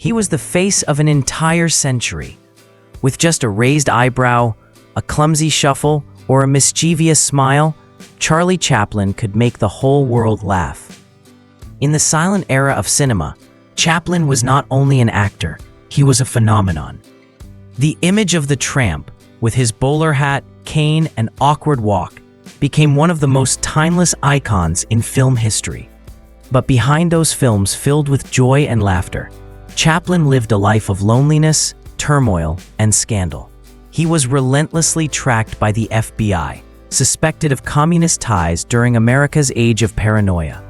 He was the face of an entire century. With just a raised eyebrow, a clumsy shuffle, or a mischievous smile, Charlie Chaplin could make the whole world laugh. In the silent era of cinema, Chaplin was not only an actor, he was a phenomenon. The image of the Tramp, with his bowler hat, cane, and awkward walk, became one of the most timeless icons in film history. But behind those films filled with joy and laughter, Chaplin lived a life of loneliness, turmoil, and scandal. He was relentlessly tracked by the FBI, suspected of communist ties during America's age of paranoia.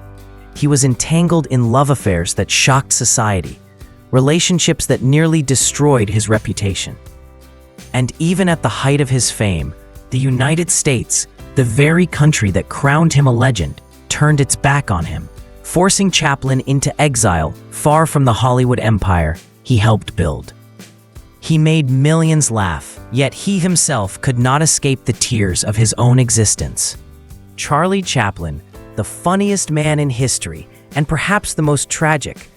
He was entangled in love affairs that shocked society, relationships that nearly destroyed his reputation. And even at the height of his fame, the United States, the very country that crowned him a legend, turned its back on him, forcing Chaplin into exile far from the Hollywood empire he helped build. He made millions laugh, yet he himself could not escape the tears of his own existence. Charlie Chaplin, the funniest man in history, and perhaps the most tragic,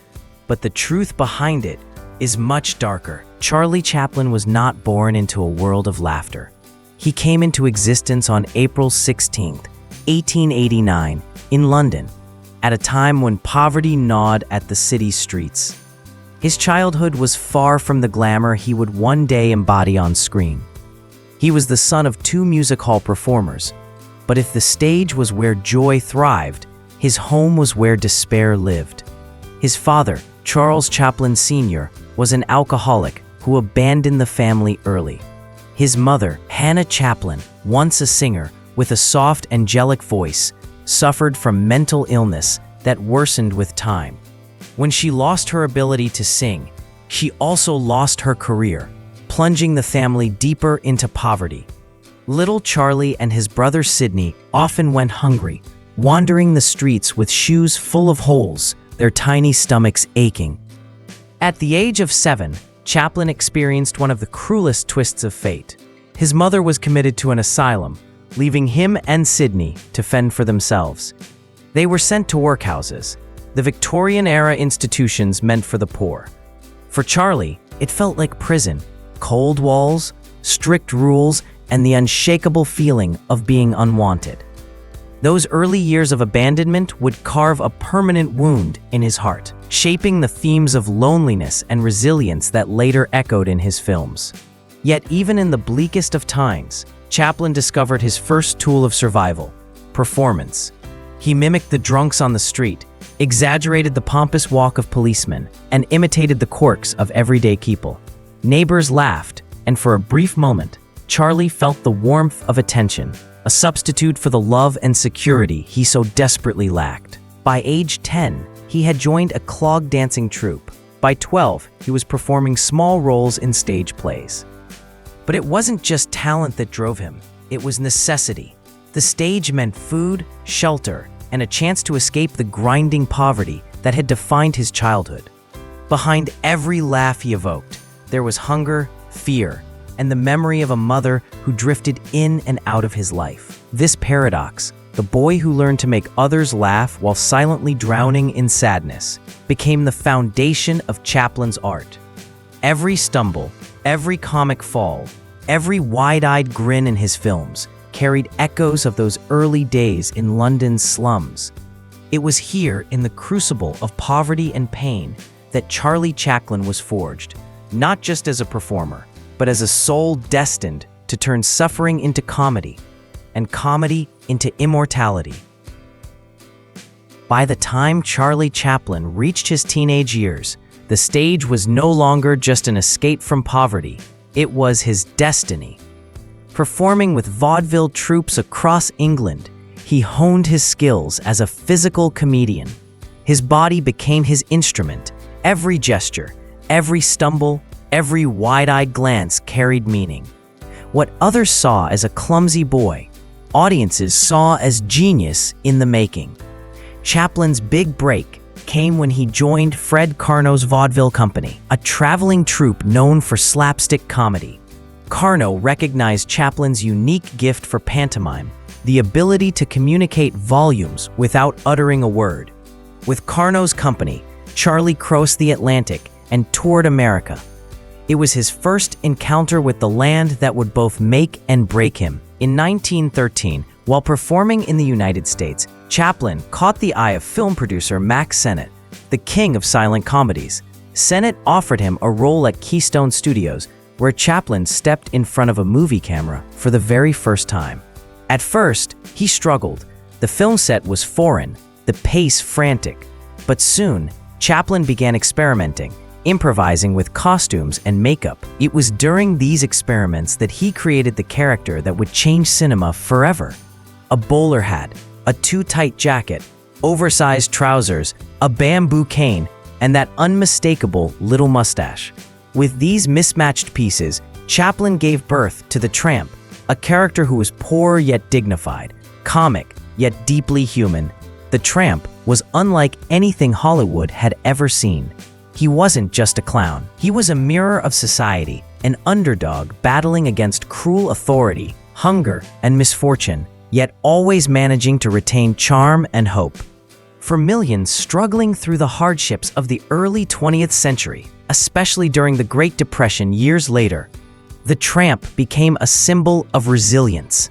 but the truth behind it is much darker. Charlie Chaplin was not born into a world of laughter. He came into existence on April 16, 1889, in London, at a time when poverty gnawed at the city's streets. His childhood was far from the glamour he would one day embody on screen. He was the son of two music hall performers, but if the stage was where joy thrived, his home was where despair lived. His father, Charles Chaplin Sr., was an alcoholic who abandoned the family early. His mother, Hannah Chaplin, once a singer with a soft, angelic voice, suffered from mental illness that worsened with time. When she lost her ability to sing, she also lost her career, plunging the family deeper into poverty. Little Charlie and his brother Sidney often went hungry, wandering the streets with shoes full of holes, their tiny stomachs aching. At the age of 7, Chaplin experienced one of the cruelest twists of fate. His mother was committed to an asylum, leaving him and Sidney to fend for themselves. They were sent to workhouses, the Victorian-era institutions meant for the poor. For Charlie, it felt like prison: cold walls, strict rules, and the unshakable feeling of being unwanted. Those early years of abandonment would carve a permanent wound in his heart, shaping the themes of loneliness and resilience that later echoed in his films. Yet even in the bleakest of times, Chaplin discovered his first tool of survival: performance. He mimicked the drunks on the street, exaggerated the pompous walk of policemen, and imitated the quirks of everyday people. Neighbors laughed, and for a brief moment, Charlie felt the warmth of attention, a substitute for the love and security he so desperately lacked. By age 10, he had joined a clog dancing troupe. By 12, he was performing small roles in stage plays. But it wasn't just talent that drove him, it was necessity. The stage meant food, shelter, and a chance to escape the grinding poverty that had defined his childhood. Behind every laugh he evoked, there was hunger, fear, and the memory of a mother who drifted in and out of his life. This paradox, the boy who learned to make others laugh while silently drowning in sadness, became the foundation of Chaplin's art. Every stumble, every comic fall, every wide-eyed grin in his films carried echoes of those early days in London's slums. It was here, in the crucible of poverty and pain, that Charlie Chaplin was forged, not just as a performer, but as a soul destined to turn suffering into comedy, and comedy into immortality. By the time Charlie Chaplin reached his teenage years, the stage was no longer just an escape from poverty, it was his destiny. Performing with vaudeville troupes across England, he honed his skills as a physical comedian. His body became his instrument. Every gesture, every stumble, every wide-eyed glance carried meaning. What others saw as a clumsy boy, audiences saw as genius in the making. Chaplin's big break came when he joined Fred Carnot's Vaudeville Company, a traveling troupe known for slapstick comedy. Carnot recognized Chaplin's unique gift for pantomime, the ability to communicate volumes without uttering a word. With Carnot's company, Charlie crossed the Atlantic and toured America. It was his first encounter with the land that would both make and break him. In 1913, while performing in the United States, Chaplin caught the eye of film producer Max Sennett, the king of silent comedies. Sennett offered him a role at Keystone Studios, where Chaplin stepped in front of a movie camera for the very first time. At first, he struggled. The film set was foreign, the pace frantic. But soon, Chaplin began experimenting, improvising with costumes and makeup. It was during these experiments that he created the character that would change cinema forever. A bowler hat, a too-tight jacket, oversized trousers, a bamboo cane, and that unmistakable little mustache. With these mismatched pieces, Chaplin gave birth to the Tramp, a character who was poor yet dignified, comic yet deeply human. The Tramp was unlike anything Hollywood had ever seen. He wasn't just a clown. He was a mirror of society, an underdog battling against cruel authority, hunger, and misfortune, yet always managing to retain charm and hope. For millions struggling through the hardships of the early 20th century, especially during the Great Depression years later, the Tramp became a symbol of resilience.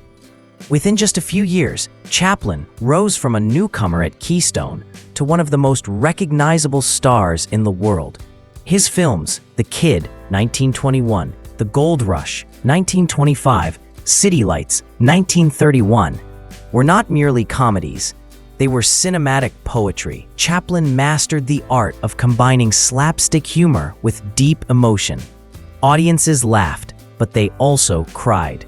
Within just a few years, Chaplin rose from a newcomer at Keystone to one of the most recognizable stars in the world. His films, The Kid, 1921, The Gold Rush, 1925, City Lights, 1931, were not merely comedies. They were cinematic poetry. Chaplin mastered the art of combining slapstick humor with deep emotion. Audiences laughed, but they also cried.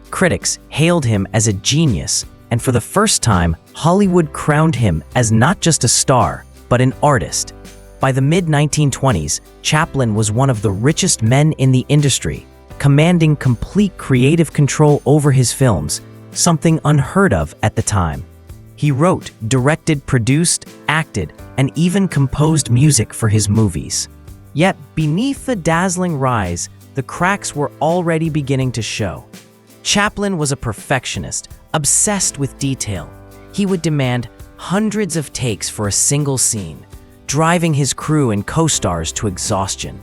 Critics hailed him as a genius, and for the first time, Hollywood crowned him as not just a star, but an artist. By the mid-1920s, Chaplin was one of the richest men in the industry, commanding complete creative control over his films, something unheard of at the time. He wrote, directed, produced, acted, and even composed music for his movies. Yet, beneath the dazzling rise, the cracks were already beginning to show. Chaplin was a perfectionist, obsessed with detail. He would demand hundreds of takes for a single scene, driving his crew and co-stars to exhaustion.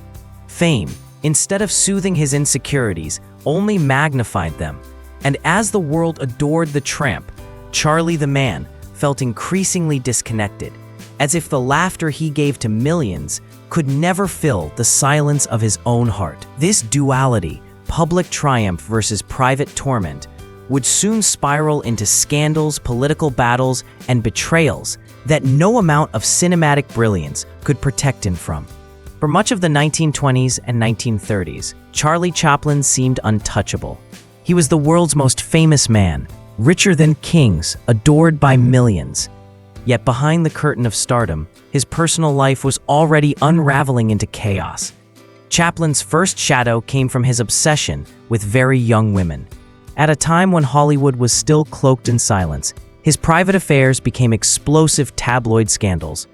Fame, instead of soothing his insecurities, only magnified them. And as the world adored the Tramp, Charlie the Man felt increasingly disconnected, as if the laughter he gave to millions could never fill the silence of his own heart. This duality, public triumph versus private torment, would soon spiral into scandals, political battles, and betrayals that no amount of cinematic brilliance could protect him from. For much of the 1920s and 1930s, Charlie Chaplin seemed untouchable. He was the world's most famous man, richer than kings, adored by millions. Yet behind the curtain of stardom, his personal life was already unraveling into chaos. Chaplin's first shadow came from his obsession with very young women. At a time when Hollywood was still cloaked in silence, his private affairs became explosive tabloid scandals.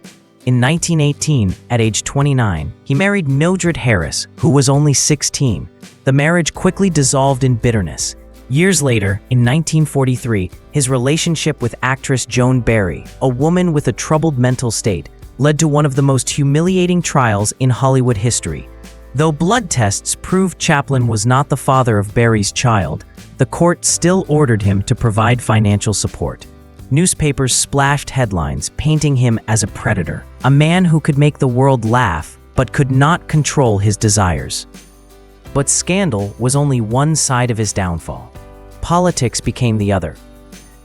In 1918, at age 29, he married Mildred Harris, who was only 16. The marriage quickly dissolved in bitterness. Years later, in 1943, his relationship with actress Joan Barry, a woman with a troubled mental state, led to one of the most humiliating trials in Hollywood history. Though blood tests proved Chaplin was not the father of Barry's child, the court still ordered him to provide financial support. Newspapers splashed headlines painting him as a predator, a man who could make the world laugh but could not control his desires. But scandal was only one side of his downfall. Politics became the other.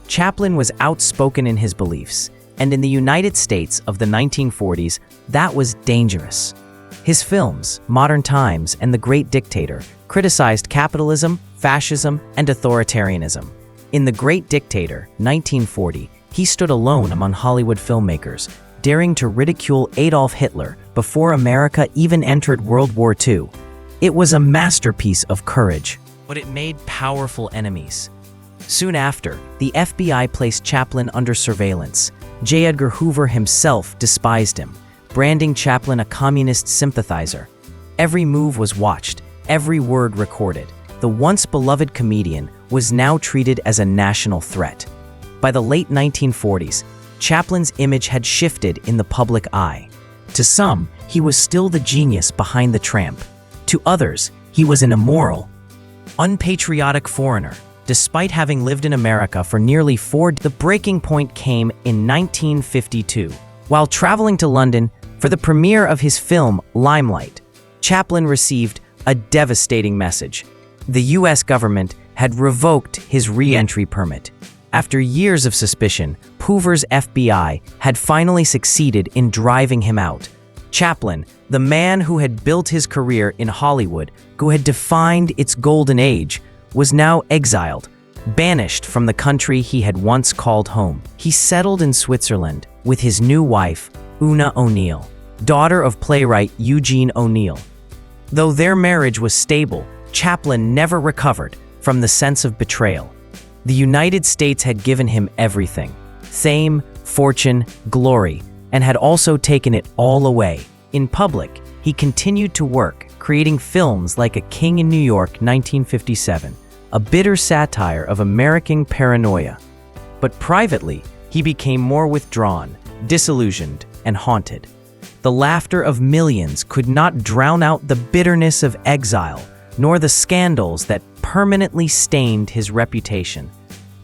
Chaplin was outspoken in his beliefs, and in the United States of the 1940s, that was dangerous. His films, Modern Times and The Great Dictator, criticized capitalism, fascism, and authoritarianism. In The Great Dictator, 1940, he stood alone among Hollywood filmmakers, daring to ridicule Adolf Hitler before America even entered World War II. It was a masterpiece of courage, but it made powerful enemies. Soon after, the FBI placed Chaplin under surveillance. J. Edgar Hoover himself despised him, branding Chaplin a communist sympathizer. Every move was watched, every word recorded. The once beloved comedian was now treated as a national threat. By the late 1940s, Chaplin's image had shifted in the public eye. To some, he was still the genius behind the Tramp. To others, he was an immoral, unpatriotic foreigner. Despite having lived in America for nearly the breaking point came in 1952. While traveling to London for the premiere of his film Limelight, Chaplin received a devastating message. The US government had revoked his re-entry permit. After years of suspicion, Hoover's FBI had finally succeeded in driving him out. Chaplin, the man who had built his career in Hollywood, who had defined its golden age, was now exiled, banished from the country he had once called home. He settled in Switzerland with his new wife, Una O'Neill, daughter of playwright Eugene O'Neill. Though their marriage was stable, Chaplin never recovered from the sense of betrayal. The United States had given him everything: fame, fortune, glory, and had also taken it all away. In public, he continued to work, creating films like A King in New York, 1957, a bitter satire of American paranoia. But privately, he became more withdrawn, disillusioned, and haunted. The laughter of millions could not drown out the bitterness of exile, nor the scandals that permanently stained his reputation.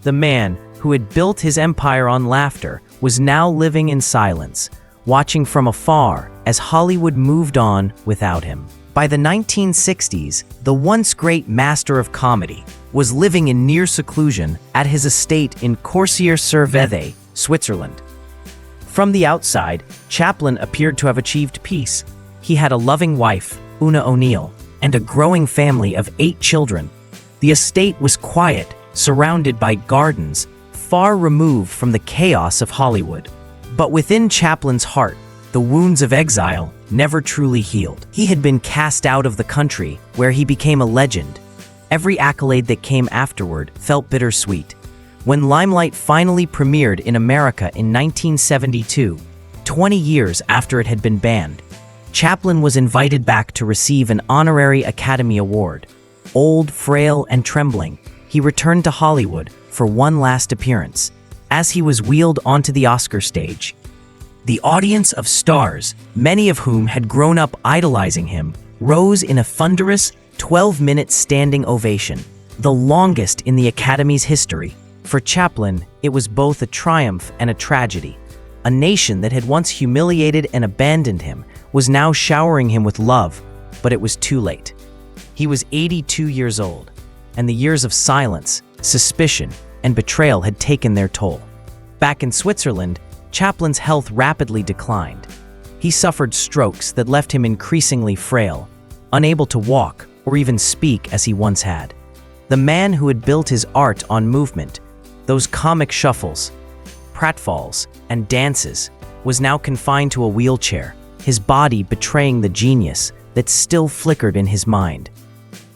The man who had built his empire on laughter was now living in silence, watching from afar as Hollywood moved on without him. By the 1960s, the once great master of comedy was living in near seclusion at his estate in Corsier-sur-Vevey, Switzerland. From the outside, Chaplin appeared to have achieved peace. He had a loving wife, Una O'Neill, and a growing family of 8 children. The estate was quiet, surrounded by gardens, far removed from the chaos of Hollywood. But within Chaplin's heart, the wounds of exile never truly healed. He had been cast out of the country, where he became a legend. Every accolade that came afterward felt bittersweet. When Limelight finally premiered in America in 1972, 20 years after it had been banned, Chaplin was invited back to receive an honorary Academy Award. Old, frail, and trembling, he returned to Hollywood for one last appearance. As he was wheeled onto the Oscar stage, the audience of stars, many of whom had grown up idolizing him, rose in a thunderous 12-minute standing ovation, the longest in the Academy's history. For Chaplin, it was both a triumph and a tragedy. A nation that had once humiliated and abandoned him was now showering him with love, but it was too late. He was 82 years old, and the years of silence, suspicion, and betrayal had taken their toll. Back in Switzerland, Chaplin's health rapidly declined. He suffered strokes that left him increasingly frail, unable to walk or even speak as he once had. The man who had built his art on movement, those comic shuffles, pratfalls, and dances, was now confined to a wheelchair, his body betraying the genius that still flickered in his mind.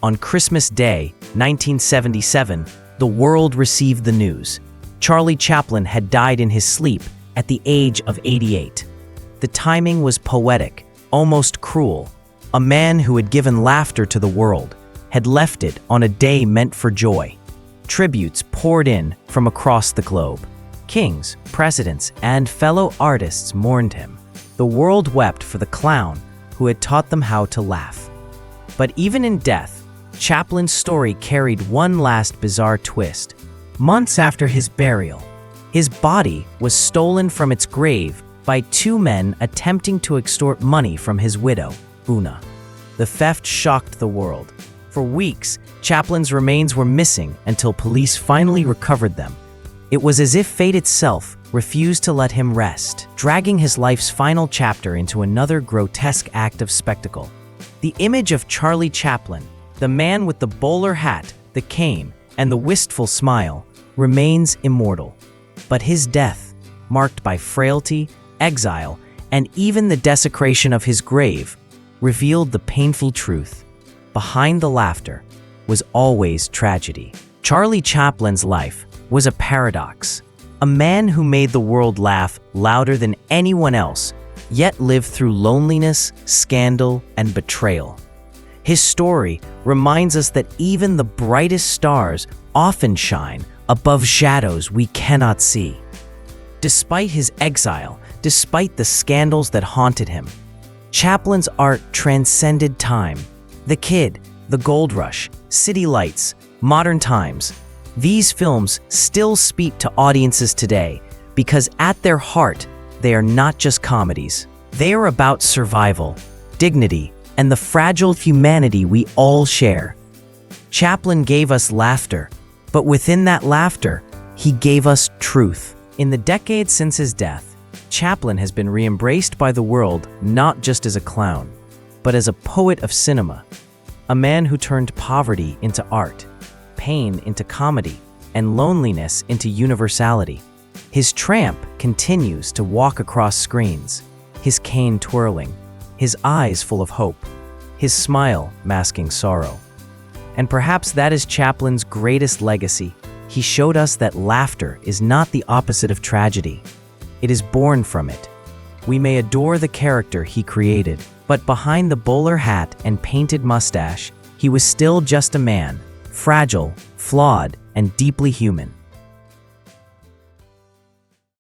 On Christmas Day, 1977, the world received the news. Charlie Chaplin had died in his sleep at the age of 88. The timing was poetic, almost cruel. A man who had given laughter to the world had left it on a day meant for joy. Tributes poured in from across the globe. Kings, presidents, and fellow artists mourned him. The world wept for the clown who had taught them how to laugh. But even in death, Chaplin's story carried one last bizarre twist. Months after his burial, his body was stolen from its grave by 2 men attempting to extort money from his widow, Una. The theft shocked the world. For weeks, Chaplin's remains were missing until police finally recovered them. It was as if fate itself refused to let him rest, dragging his life's final chapter into another grotesque act of spectacle. The image of Charlie Chaplin, the man with the bowler hat, the cane, and the wistful smile, remains immortal. But his death, marked by frailty, exile, and even the desecration of his grave, revealed the painful truth. Behind the laughter was always tragedy. Charlie Chaplin's life was a paradox. A man who made the world laugh louder than anyone else, yet lived through loneliness, scandal, and betrayal. His story reminds us that even the brightest stars often shine above shadows we cannot see. Despite his exile, despite the scandals that haunted him, Chaplin's art transcended time. The Kid, The Gold Rush, City Lights, Modern Times. These films still speak to audiences today because at their heart, they are not just comedies. They are about survival, dignity, and the fragile humanity we all share. Chaplin gave us laughter, but within that laughter, he gave us truth. In the decades since his death, Chaplin has been re-embraced by the world not just as a clown, but as a poet of cinema, a man who turned poverty into art, pain into comedy, and loneliness into universality. His Tramp continues to walk across screens, his cane twirling, his eyes full of hope, his smile masking sorrow. And perhaps that is Chaplin's greatest legacy. He showed us that laughter is not the opposite of tragedy. It is born from it. We may adore the character he created, but behind the bowler hat and painted mustache, he was still just a man, fragile, flawed, and deeply human.